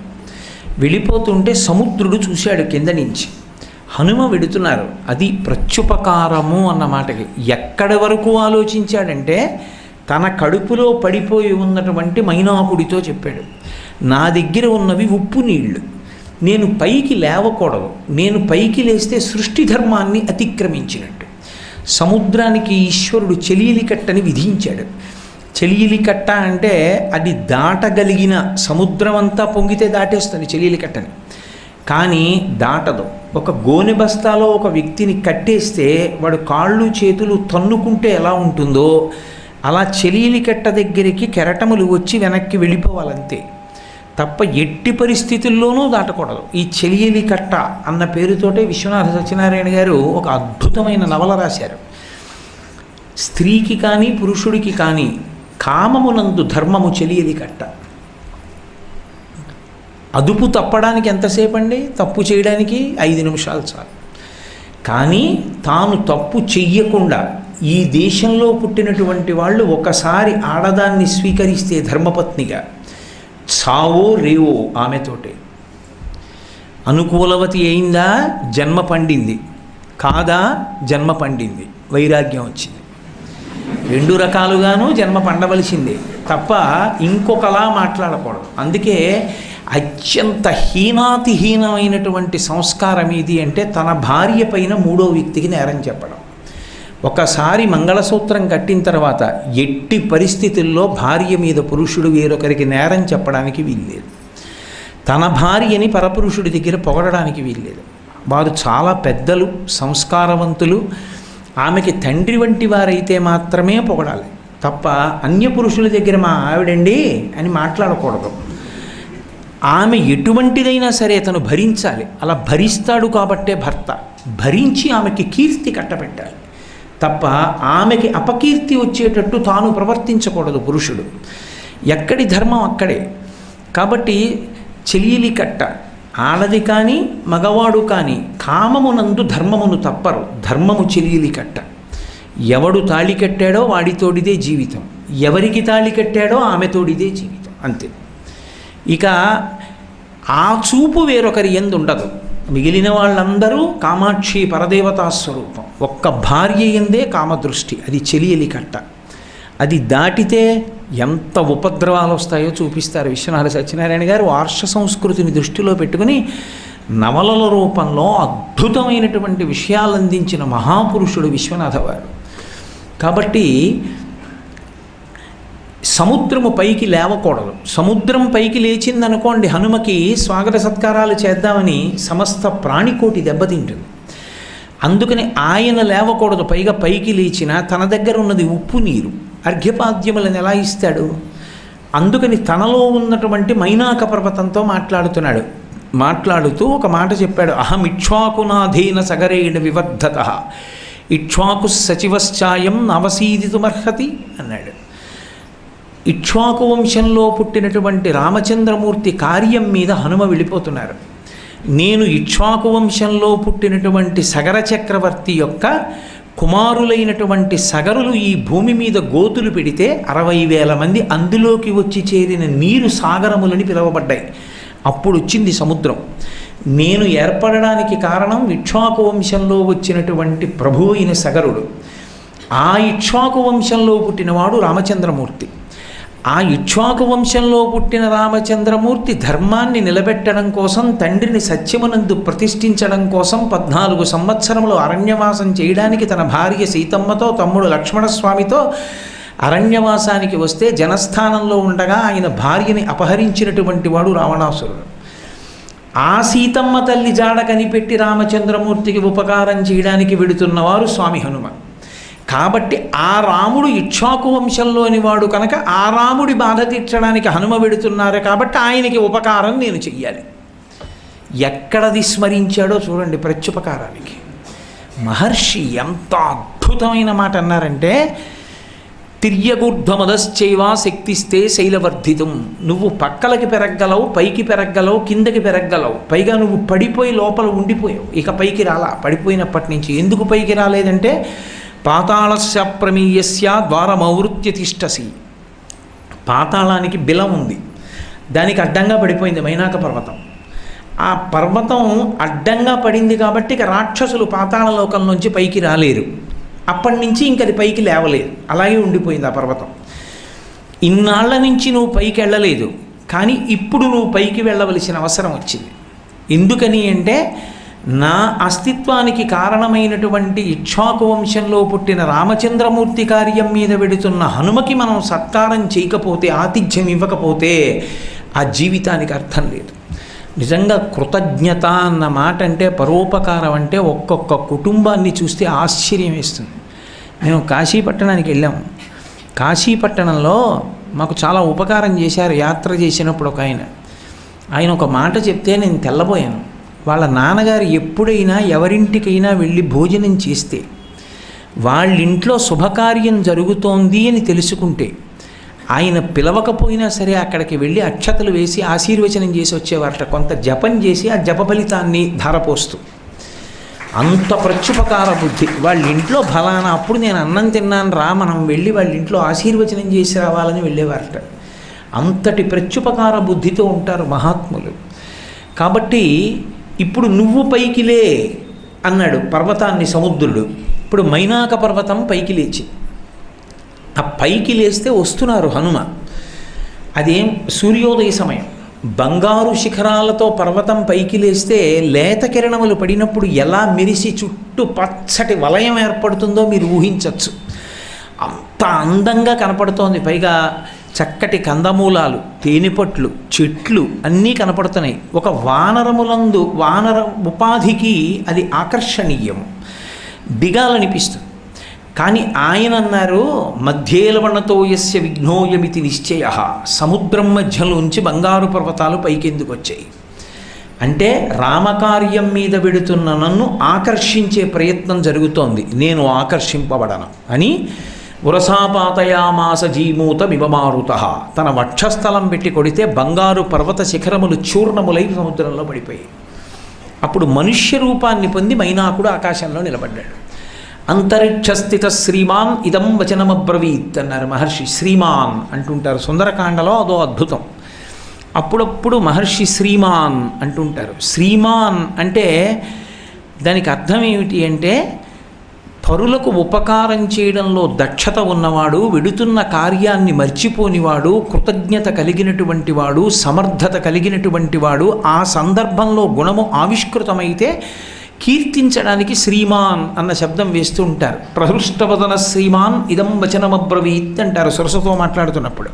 వెళ్ళిపోతుంటే సముద్రుడు చూశాడు కింద నుంచి. హనుమ వెడుతున్నారు. అది ప్రత్యుపకారము అన్న మాటకి ఎక్కడి వరకు ఆలోచించాడంటే, తన కడుపులో పడిపోయి ఉన్నటువంటి మైనాకుడితో చెప్పాడు, నా దగ్గర ఉన్నవి ఉప్పు నీళ్లు, నేను పైకి లేవకూడదు, నేను పైకి లేస్తే సృష్టి ధర్మాన్ని అతిక్రమించినట్టు. సముద్రానికి ఈశ్వరుడు చెలియలి కట్టని విధించాడు. చెలియలి కట్ట అంటే అది దాటగలిగిన, సముద్రం అంతా పొంగితే దాటేస్తుంది చెలియలి కట్టని, కానీ దాటదు. ఒక గోనె బస్తాలో ఒక వ్యక్తిని కట్టేస్తే వాడు కాళ్ళు చేతులు తన్నుకుంటే ఎలా ఉంటుందో అలా చెలియలి కట్ట దగ్గరికి కెరటములు వచ్చి వెనక్కి వెళ్ళిపోవాలంతే తప్ప ఎట్టి పరిస్థితుల్లోనూ దాటకూడదు. ఈ చెలియలి కట్ట అన్న పేరుతోటే విశ్వనాథ సత్యనారాయణ గారు ఒక అద్భుతమైన నవల రాశారు. స్త్రీకి కానీ పురుషుడికి కానీ కామమునందు ధర్మము చెలియలి కట్ట. అదుపు తప్పడానికి ఎంతసేపు అండి? తప్పు చేయడానికి 5 నిమిషాలు చాలు. కానీ తాను తప్పు చెయ్యకుండా ఈ దేశంలో పుట్టినటువంటి వాళ్ళు ఒకసారి ఆడదాన్ని స్వీకరిస్తే ధర్మపత్నిగా చావో రేవో ఆమెతోటే. అనుకూలవతి అయిందా జన్మ పండింది, కాదా జన్మ పండింది, వైరాగ్యం వచ్చింది. 2 రకాలుగాను జన్మ పండవలసిందే తప్ప ఇంకొకలా మాట్లాడకూడదు. అందుకే అత్యంత హీనాతిహీనమైనటువంటి సంస్కారం ఇది అంటే తన భార్య పైన 3వ వ్యక్తికి నేరం చెప్పడం. ఒకసారి మంగళసూత్రం కట్టిన తర్వాత ఎట్టి పరిస్థితుల్లో భార్య మీద పురుషుడు వేరొకరికి నేరం చెప్పడానికి వీల్లేదు. తన భార్యని పరపురుషుడి దగ్గర పొగడడానికి వీల్లేదు. వారు చాలా పెద్దలు, సంస్కారవంతులు, ఆమెకి తండ్రి వంటి వారైతే మాత్రమే పొగడాలి తప్ప అన్య పురుషుల దగ్గర మా ఆవిడండి అని మాట్లాడకూడదు. ఆమె ఎటువంటిదైనా సరే తను భరించాలి. అలా భరిస్తాడు కాబట్టే భర్త భరించి ఆమెకి కీర్తి కట్టబెట్టాలి తప్ప ఆమెకి అపకీర్తి వచ్చేటట్టు తాను ప్రవర్తించకూడదు పురుషుడు. ఎక్కడి ధర్మం అక్కడే. కాబట్టి చెలియలి కట్ట ఆడది కానీ మగవాడు కానీ కామమునందు ధర్మమును తప్పరు. ధర్మము చెలియలి కట్ట. ఎవడు తాళి కట్టాడో వాడితోడిదే జీవితం, ఎవరికి తాళి కట్టాడో ఆమెతోడిదే జీవితం, అంతే. ఇక ఆ చూపు వేరొకరి యందు ఉండదు. మిగిలిన వాళ్ళందరూ కామాక్షి పరదేవతా స్వరూపం. ఒక్క భార్య యందే కామదృష్టి, అది చెలియలి కట్ట. అది దాటితే ఎంత ఉపద్రవాలు వస్తాయో చూపిస్తారు విశ్వనాథ సత్యనారాయణ గారు. ఆర్ష సంస్కృతిని దృష్టిలో పెట్టుకుని నవలల రూపంలో అద్భుతమైనటువంటి విషయాలు అందించిన మహాపురుషుడు విశ్వనాథ వారు. కాబట్టి సముద్రము పైకి లేవకూడదు. సముద్రం పైకి లేచిందనుకోండి, హనుమకి స్వాగత సత్కారాలు చేద్దామని సమస్త ప్రాణికోటి దెబ్బతింటుంది. అందుకని ఆయన లేవకూడదు. పైగా పైకి లేచినా తన దగ్గర ఉన్నది ఉప్పు నీరు, అర్ఘ్యపాద్యములను ఎలా ఇస్తాడు? అందుకని తనలో ఉన్నటువంటి మైనాక పర్వతంతో మాట్లాడుతూ ఒక మాట చెప్పాడు. అహం ఇక్ష్వాకునాధేన సగరేణ వివర్ధత ఇక్ష్వాకు సచివశ్చాయం నవసీదితుమర్హతి అన్నాడు. ఇక్ష్వాకు వంశంలో పుట్టినటువంటి రామచంద్రమూర్తి కార్యం మీద హనుమ వెళ్ళిపోతున్నారు. నేను ఇక్ష్వాకు వంశంలో పుట్టినటువంటి సగర చక్రవర్తి యొక్క కుమారులైనటువంటి సగరులు ఈ భూమి మీద గోతులు పెడితే 60,000 మంది అందులోకి వచ్చి చేరిన నీరు సాగరములని పిలువబడ్డాయి. అప్పుడు వచ్చింది సముద్రం. నేను ఏర్పడడానికి కారణం ఇక్ష్వాకు వంశంలో వచ్చినటువంటి ప్రభువు అయిన సగరుడు. ఆ ఇక్ష్వాకు వంశంలో పుట్టినవాడు రామచంద్రమూర్తి. ఆ ఇక్ష్వాకు వంశంలో పుట్టిన రామచంద్రమూర్తి ధర్మాన్ని నిలబెట్టడం కోసం, తండ్రిని సత్యమునందు ప్రతిష్ఠించడం కోసం 14 సంవత్సరములు అరణ్యవాసం చేయడానికి తన భార్య సీతమ్మతో తమ్ముడు లక్ష్మణస్వామితో అరణ్యవాసానికి వస్తే జనస్థానంలో ఉండగా ఆయన భార్యని అపహరించినటువంటి వాడు రావణాసురుడు. ఆ సీతమ్మ తల్లి జాడ కనిపెట్టి రామచంద్రమూర్తికి ఉపకారం చేయడానికి వెడుతున్నవారు స్వామి హనుమ. కాబట్టి ఆ రాముడు ఇక్ష్వాకు వంశంలోని వాడు కనుక ఆ రాముడి బాధ తీర్చడానికి హనుమ వెడుతున్నారు కాబట్టి ఆయనకి ఉపకారం నేను చెయ్యాలి. ఎక్కడది స్మరించాడో చూడండి ప్రత్యుపకారానికి. మహర్షి ఎంత అద్భుతమైన మాట అన్నారంటే, తిర్యగూర్ధ్వమదశ్చైవ శక్తిస్తే శైలవర్ధితం. నువ్వు పక్కలకి పెరగలవు, పైకి పెరగలవు, కిందకి పెరగలవు, పైగా నువ్వు పడిపోయి లోపల ఉండిపోయావు. ఇక పైకి రాలా. పడిపోయినప్పటి నుంచి ఎందుకు పైకి రాలేదంటే, పాతాళస్య ప్రమీయస్య ద్వారమవృత్య తిష్టసి. పాతాళానికి బిలం ఉంది, దానికి అడ్డంగా పడిపోయింది మైనాక పర్వతం. ఆ పర్వతం అడ్డంగా పడింది కాబట్టి ఇక రాక్షసులు పాతాళలోకం నుంచి పైకి రాలేరు. అప్పటి నుంచి ఇంక అది పైకి లేవలేదు, అలాగే ఉండిపోయింది ఆ పర్వతం. ఇన్నాళ్ల నుంచి నువ్వు పైకి వెళ్ళలేదు, కానీ ఇప్పుడు నువ్వు పైకి వెళ్ళవలసిన అవసరం వచ్చింది. ఎందుకని అంటే, నా అస్తిత్వానికి కారణమైనటువంటి ఇక్ష్వాకు వంశంలో పుట్టిన రామచంద్రమూర్తి కార్యం మీద వెడుతున్న హనుమకి మనం సత్కారం చేయకపోతే, ఆతిథ్యం ఇవ్వకపోతే ఆ జీవితానికి అర్థం లేదు. నిజంగా కృతజ్ఞత అన్న మాట అంటే, పరోపకారం అంటే ఒక్కొక్క కుటుంబాన్ని చూస్తే ఆశ్చర్యం వేస్తుంది. మేము కాశీపట్టణానికి వెళ్ళాము. కాశీపట్టణంలో మాకు చాలా ఉపకారం చేశారు. యాత్ర చేసినప్పుడు ఆయన ఒక మాట చెప్తే నేను తెల్లబోయాను. వాళ్ళ నాన్నగారు ఎప్పుడైనా ఎవరింటికైనా వెళ్ళి భోజనం చేస్తే వాళ్ళింట్లో శుభకార్యం జరుగుతోంది అని తెలుసుకుంటే ఆయన పిలవకపోయినా సరే అక్కడికి వెళ్ళి అక్షతలు వేసి ఆశీర్వచనం చేసి వచ్చేవారట, కొంత జపం చేసి ఆ జప ఫలితాన్ని ధారపోస్తూ. అంత ప్రత్యుపకార బుద్ధి. వాళ్ళ ఇంట్లో ఫలానా అప్పుడు నేను అన్నం తిన్నాను రా, మనం వెళ్ళి వాళ్ళ ఇంట్లో ఆశీర్వచనం చేసి రావాలని వెళ్ళేవారట. అంతటి ప్రత్యుపకార బుద్ధితో ఉంటారు మహాత్ములు. కాబట్టి ఇప్పుడు నువ్వు పైకిలే అన్నాడు పర్వతాన్ని సముద్రుడు. ఇప్పుడు మైనాక పర్వతం పైకి లేచి, ఆ పైకి లేస్తే వస్తున్నారు హనుమ. అదేం సూర్యోదయ సమయం, బంగారు శిఖరాలతో పర్వతం పైకి లేస్తే లేత కిరణములు పడినప్పుడు ఎలా మెరిసి చుట్టూ పచ్చటి వలయం ఏర్పడుతుందో మీరు ఊహించవచ్చు. అంత అందంగా కనపడుతోంది. పైగా చక్కటి కందమూలాలు, తేనెపట్లు, చెట్లు అన్నీ కనపడుతున్నాయి. ఒక వానరములందు వానర ఉపాధికి అది ఆకర్షణీయము, దిగాలనిపిస్తుంది. కానీ ఆయన అన్నారు, మధ్యేలవణతో యస్య విఘ్నోయమితి నిశ్చయ, సముద్రం మధ్యలోంచి బంగారు పర్వతాలు పైకెందుకు వచ్చాయి అంటే రామకార్యం మీద వెడుతున్న నన్ను ఆకర్షించే ప్రయత్నం జరుగుతోంది, నేను ఆకర్షింపబడను అని ఉరసాపాతయామాస జీమూత మివమారుత, తన వక్షస్థలం పెట్టి కొడితే బంగారు పర్వత శిఖరములు చూర్ణములై సముద్రంలో పడిపోయాయి. అప్పుడు మనుష్య రూపాన్ని పొంది మైనాకుడు ఆకాశంలో నిలబడ్డాడు. అంతరిక్షస్థిత శ్రీమాన్ ఇదం వచనమబ్రవీత్ అన్నారు మహర్షి. శ్రీమాన్ అంటుంటారు సుందరకాండలో, అదో అద్భుతం. అప్పుడప్పుడు మహర్షి శ్రీమాన్ అంటుంటారు. శ్రీమాన్ అంటే దానికి అర్థం ఏమిటి అంటే పరులకు ఉపకారం చేయడంలో దక్షత ఉన్నవాడు, వెడుతున్న కార్యాన్ని మర్చిపోనివాడు, కృతజ్ఞత కలిగినటువంటి వాడు, సమర్థత కలిగినటువంటి వాడు. ఆ సందర్భంలో గుణము ఆవిష్కృతమైతే కీర్తించడానికి శ్రీమాన్ అన్న శబ్దం వేస్తూ ఉంటారు. ప్రహృష్టవదన శ్రీమాన్ ఇదం వచనమబ్రవీత్ అంటారు సరస్వతో మాట్లాడుతున్నప్పుడు.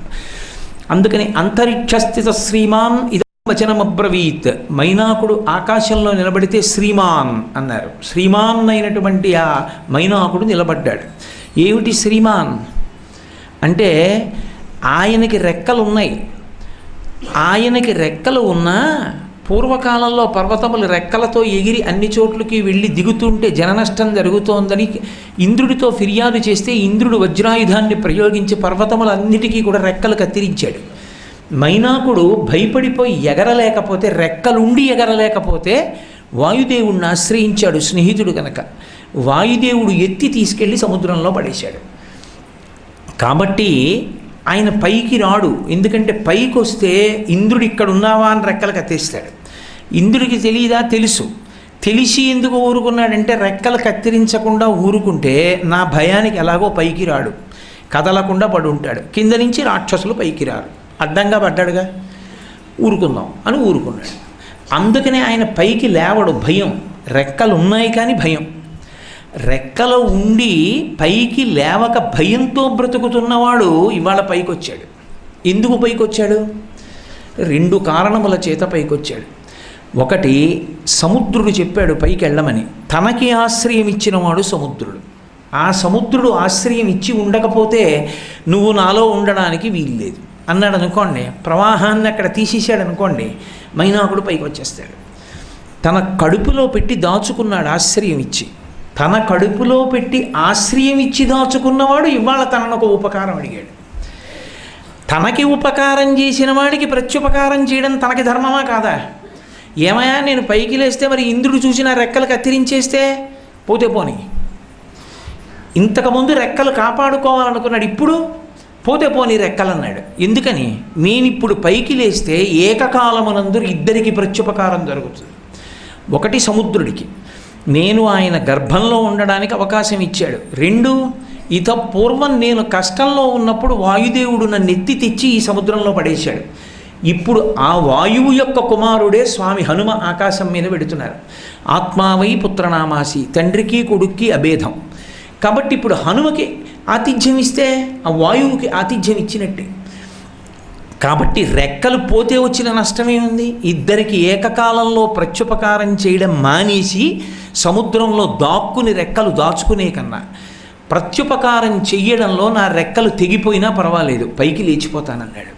అందుకని అంతరిక్షస్థిత శ్రీమాన్ ఇదం వచనమబ్రవీత్. మైనాకుడు ఆకాశంలో నిలబడితే శ్రీమాన్ అన్నారు. శ్రీమాన్ అయినటువంటి ఆ మైనాకుడు నిలబడ్డాడు. ఏమిటి శ్రీమాన్ అంటే ఆయనకి రెక్కలు ఉన్నాయి. ఆయనకి రెక్కలు ఉన్నా పూర్వకాలంలో పర్వతములు రెక్కలతో ఎగిరి అన్ని చోట్లకి వెళ్ళి దిగుతుంటే జననష్టం జరుగుతోందని ఇంద్రుడితో ఫిర్యాదు చేస్తే ఇంద్రుడు వజ్రాయుధాన్ని ప్రయోగించి పర్వతములన్నిటికీ కూడా రెక్కలు కత్తిరించాడు. మైనాకుడు భయపడిపోయి ఎగరలేకపోతే, రెక్కలుండి ఎగరలేకపోతే వాయుదేవుడిని ఆశ్రయించాడు స్నేహితుడు కనుక. వాయుదేవుడు ఎత్తి తీసుకెళ్ళి సముద్రంలో పడేశాడు. కాబట్టి ఆయన పైకి రాడు. ఎందుకంటే పైకి వస్తే ఇంద్రుడు ఇక్కడ ఉన్నావా అని రెక్కలు కత్తేస్తాడు. ఇంద్రుడికి తెలియదా? తెలుసు. తెలిసి ఎందుకు ఊరుకున్నాడంటే రెక్కలు కత్తిరించకుండా ఊరుకుంటే నా భయానికి ఎలాగో పైకి రాడు, కదలకుండా పడి ఉంటాడు. కింద నుంచి రాక్షసులు పైకి రారు, అడ్డంగా పడ్డాడుగా, ఊరుకుందాం అని ఊరుకున్నాడు. అందుకనే ఆయన పైకి లేవడు, భయం. రెక్కలు ఉన్నాయి కానీ భయం. రెక్కలు ఉండి పైకి లేవక భయంతో బ్రతుకుతున్నవాడు ఇవాళ పైకి వచ్చాడు. ఎందుకు పైకి వచ్చాడు? 2 కారణముల చేత పైకి వచ్చాడు. ఒకటి, సముద్రుడు చెప్పాడు పైకి వెళ్ళమని. తనకి ఆశ్రయం ఇచ్చినవాడు సముద్రుడు. ఆ సముద్రుడు ఆశ్రయం ఇచ్చి ఉండకపోతే నువ్వు నాలో ఉండడానికి వీల్లేదు అన్నాడు అనుకోండి, ప్రవాహాన్ని అక్కడ తీసేసాడు అనుకోండి, మైనాకుడు పైకి వచ్చేస్తాడు. తన కడుపులో పెట్టి దాచుకున్నాడు ఆశ్రయం ఇచ్చి. తన కడుపులో పెట్టి ఆశ్రయం ఇచ్చి దాచుకున్నవాడు ఇవాళ తనను ఒక ఉపకారం అడిగాడు. తనకి ఉపకారం చేసిన వాడికి ప్రత్యుపకారం చేయడం తనకి ధర్మమా కాదా? ఏమయ్యా నేను పైకి లేస్తే మరి ఇంద్రుడు చూసిన రెక్కలు కత్తిరించేస్తే పోతే పోని. ఇంతకుముందు రెక్కలు కాపాడుకోవాలనుకున్నాడు, ఇప్పుడు పోతే పోని రెక్కలు అన్నాడు. ఎందుకని? నేనిప్పుడు పైకి లేస్తే ఏకకాలమునందు ఇద్దరికి ప్రత్యుపకారం జరుగుతుంది. ఒకటి సముద్రుడికి, నేను ఆయన గర్భంలో ఉండడానికి అవకాశం ఇచ్చాడు. 2, ఇత పూర్వం నేను కష్టంలో ఉన్నప్పుడు వాయుదేవుడు నన్ను ఎత్తి తెచ్చి ఈ సముద్రంలో పడేశాడు. ఇప్పుడు ఆ వాయువు యొక్క కుమారుడే స్వామి హనుమ ఆకాశం మీద పెడుతున్నారు. ఆత్మావై పుత్రనామాసి, తండ్రికి కొడుక్కి అభేదం. కాబట్టి ఇప్పుడు హనుమకి ఆతిథ్యం ఇస్తే ఆ వాయువుకి ఆతిథ్యం ఇచ్చినట్టే. కాబట్టి రెక్కలు పోతే వచ్చిన నష్టమే ఉంది? ఇద్దరికి ఏకకాలంలో ప్రత్యుపకారం చేయడం మానేసి సముద్రంలో దాక్కుని రెక్కలు దాచుకునే కన్నా ప్రత్యుపకారం చెయ్యడంలో నా రెక్కలు తెగిపోయినా పర్వాలేదు, పైకి లేచిపోతానన్నాడు.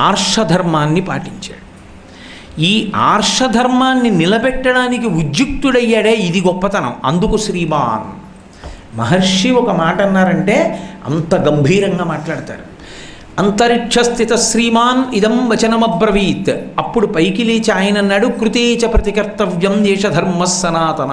ఆర్షధర్మాన్ని పాటించాడు. ఈ ఆర్షధర్మాన్ని నిలబెట్టడానికి ఉద్యుక్తుడయ్యాడే, ఇది గొప్పతనం. అందుకు శ్రీమాన్ మహర్షి ఒక మాట అన్నారంటే అంత గంభీరంగా మాట్లాడతారు. అంతరిక్షస్థిత శ్రీమాన్ ఇదం వచనమబ్రవీత్. అప్పుడు పైకి లేచి ఆయన అన్నాడు, కృతేచ ప్రతికర్తవ్యం దేశధర్మ సనాతన.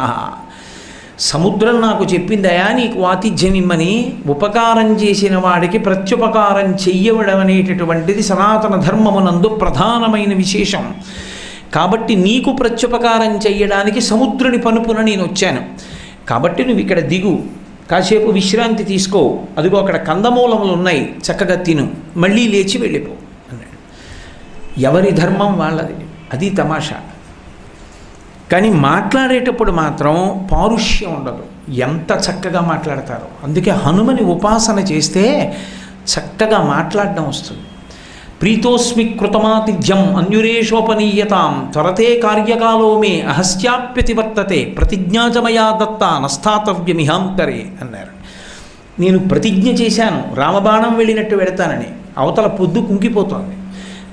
సముద్రం నాకు చెప్పిందయా నీకు ఆతిథ్యం ఇమ్మని, ఉపకారం చేసిన వాడికి ప్రత్యుపకారం చెయ్యవడం అనేటటువంటిది సనాతన ధర్మమునందు ప్రధానమైన విశేషం. కాబట్టి నీకు ప్రత్యుపకారం చెయ్యడానికి సముద్రుని పనుపున నేను వచ్చాను. కాబట్టి నువ్వు ఇక్కడ దిగు, కాసేపు విశ్రాంతి తీసుకో, అదిగో అక్కడ కందమూలములు ఉన్నాయి, చక్కగా తిను, మళ్ళీ లేచి వెళ్ళిపో అన్నాడు. ఎవరి ధర్మం వాళ్ళది, అది తమాషా. కానీ మాట్లాడేటప్పుడు మాత్రం పారుష్యం ఉండదు, ఎంత చక్కగా మాట్లాడతారో. అందుకే హనుమని ఉపాసన చేస్తే చక్కగా మాట్లాడడం వస్తుంది. ప్రీతోస్మి కృతమాతిథ్యం అన్యురేషోపనీయతాం త్వరతే కార్యకాలో మే అహస్యాప్యతివర్తతే ప్రతిజ్ఞాచమయా దత్త నస్థాతవ్యమిహాంతరే అన్నారు. నేను ప్రతిజ్ఞ చేశాను రామబాణం వెళ్ళినట్టు వెడతానని, అవతల పొద్దు కుంగిపోతోంది,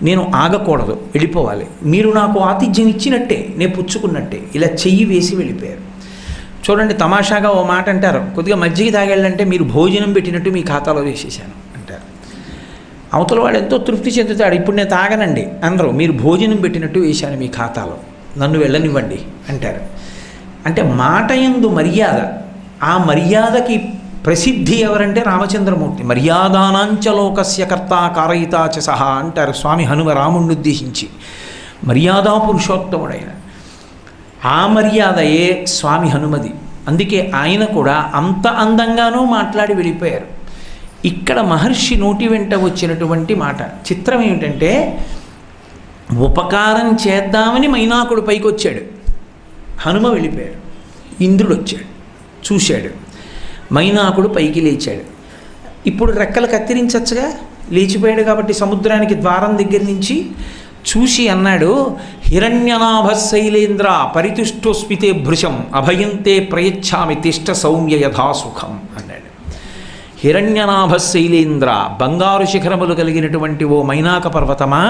నేను ఆగకూడదు, వెళ్ళిపోవాలి. మీరు నాకు ఆతిథ్యం ఇచ్చినట్టే, నేను పుచ్చుకున్నట్టే. ఇలా చెయ్యి వేసి వెళ్ళిపోయారు. చూడండి తమాషాగా ఓ మాట అంటారు, కొద్దిగా మజ్జిగ తాగెళ్ళంటే మీరు భోజనం పెట్టినట్టు మీ ఖాతాలో వేసేసాను అంటారు. అవతల వాడు ఎంతో తృప్తి చెందుతాడు, ఇప్పుడు నేను తాగనండి అనరు, మీరు భోజనం పెట్టినట్టు వేశాను మీ ఖాతాలో, నన్ను వెళ్ళనివ్వండి అంటారు. అంటే మాట యందు మర్యాద, ఆ మర్యాదకి ప్రసిద్ధి ఎవరంటే రామచంద్రమూర్తి. మర్యాదానాంచలోకస్య కర్త కారయితా చ సహా అంటారు స్వామి హనుమ రాముణ్ణి ఉద్దేశించి. మర్యాదా పురుషోత్తముడైన ఆ మర్యాదయే స్వామి హనుమది. అందుకే ఆయన కూడా అంత అందంగానూ మాట్లాడి వెళ్ళిపోయారు. ఇక్కడ మహర్షి నోటి వెంట వచ్చినటువంటి మాట చిత్రం ఏమిటంటే, ఉపకారం చేద్దామని మైనాకుడు పైకి వచ్చాడు, హనుమ వెళ్ళిపోయాడు. ఇంద్రుడు వచ్చాడు, చూశాడు, మైనాకుడు పైకి లేచాడు. ఇప్పుడు రెక్కలు కత్తిరించచ్చుగా, లేచిపోయాడు కాబట్టి సముద్రానికి ద్వారం దగ్గర నుంచి చూసి అన్నాడు, హిరణ్యనాభ శైలేంద్ర పరితుష్టోస్మితే భృశం అభయంతే ప్రయచ్ఛామి తిష్ట సౌమ్య యథాసుఖం అన్నాడు. హిరణ్యనాభ శైలేంద్ర, బంగారు శిఖరములు కలిగినటువంటి ఓ మైనాక పర్వతమా,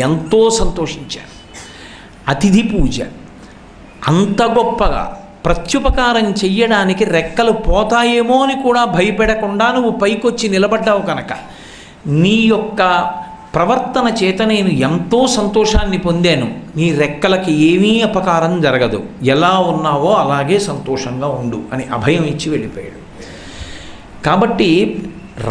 ఎంతో సంతోషించాను. అతిథి పూజ అంత గొప్పగా ప్రత్యుపకారం చెయ్యడానికి రెక్కలు పోతాయేమో అని కూడా భయపెడకుండా నువ్వు పైకొచ్చి నిలబడ్డావు కనుక నీ యొక్క ప్రవర్తన చేత నేను ఎంతో సంతోషాన్ని పొందాను. నీ రెక్కలకి ఏమీ అపకారం జరగదు, ఎలా ఉన్నావో అలాగే సంతోషంగా ఉండు అని అభయం ఇచ్చి వెళ్ళిపోయాడు. కాబట్టి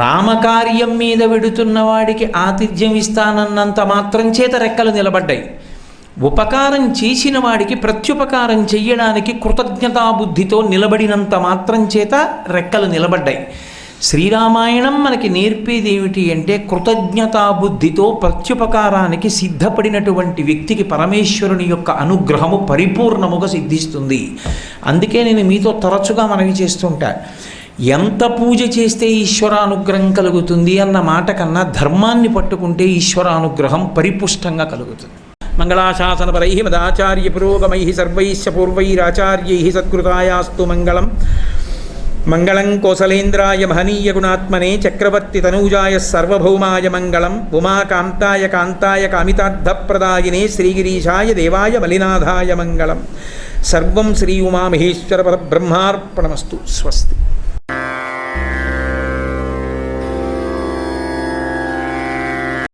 రామకార్యం మీద వెడుతున్న వాడికి ఆతిథ్యం ఇస్తానన్నంత మాత్రం చేత రెక్కలు నిలబడ్డాయి. ఉపకారం చేసిన వాడికి ప్రత్యుపకారం చెయ్యడానికి కృతజ్ఞతాబుద్ధితో నిలబడినంత మాత్రం చేత రెక్కలు నిలబడ్డాయి. శ్రీరామాయణం మనకి నేర్పేది ఏమిటి అంటే, కృతజ్ఞతాబుద్ధితో ప్రత్యుపకారానికి సిద్ధపడినటువంటి వ్యక్తికి పరమేశ్వరుని యొక్క అనుగ్రహము పరిపూర్ణముగా సిద్ధిస్తుంది. అందుకే నేను మీతో తరచుగా మనవి చేస్తుంటా, ఎంత పూజ చేస్తే ఈశ్వరానుగ్రహం కలుగుతుంది అన్న మాట కన్నా ధర్మాన్ని పట్టుకుంటే ఈశ్వరానుగ్రహం పరిపుష్టంగా కలుగుతుంది. మంగళాశాసనపరై మదాచార్య పురోగమై సర్వైశ్చ పూర్వైరాచార్యై సత్కృతాయాస్తు మంగళం. మంగళం కోసలేంద్రాయ మహనీయ గుణాత్మనే చక్రవర్తి తనూజాయ సర్వభౌమాయ మంగళం. ఉమాకాంతాయ కాంతాయ కామితార్థప్రదాయినే శ్రీగిరీశాయ దేవాయ మలినాథాయ మంగళం. సర్వం శ్రీ ఉమామహేశ్వర పరబ్రహ్మార్పణమస్తు. స్వస్తి.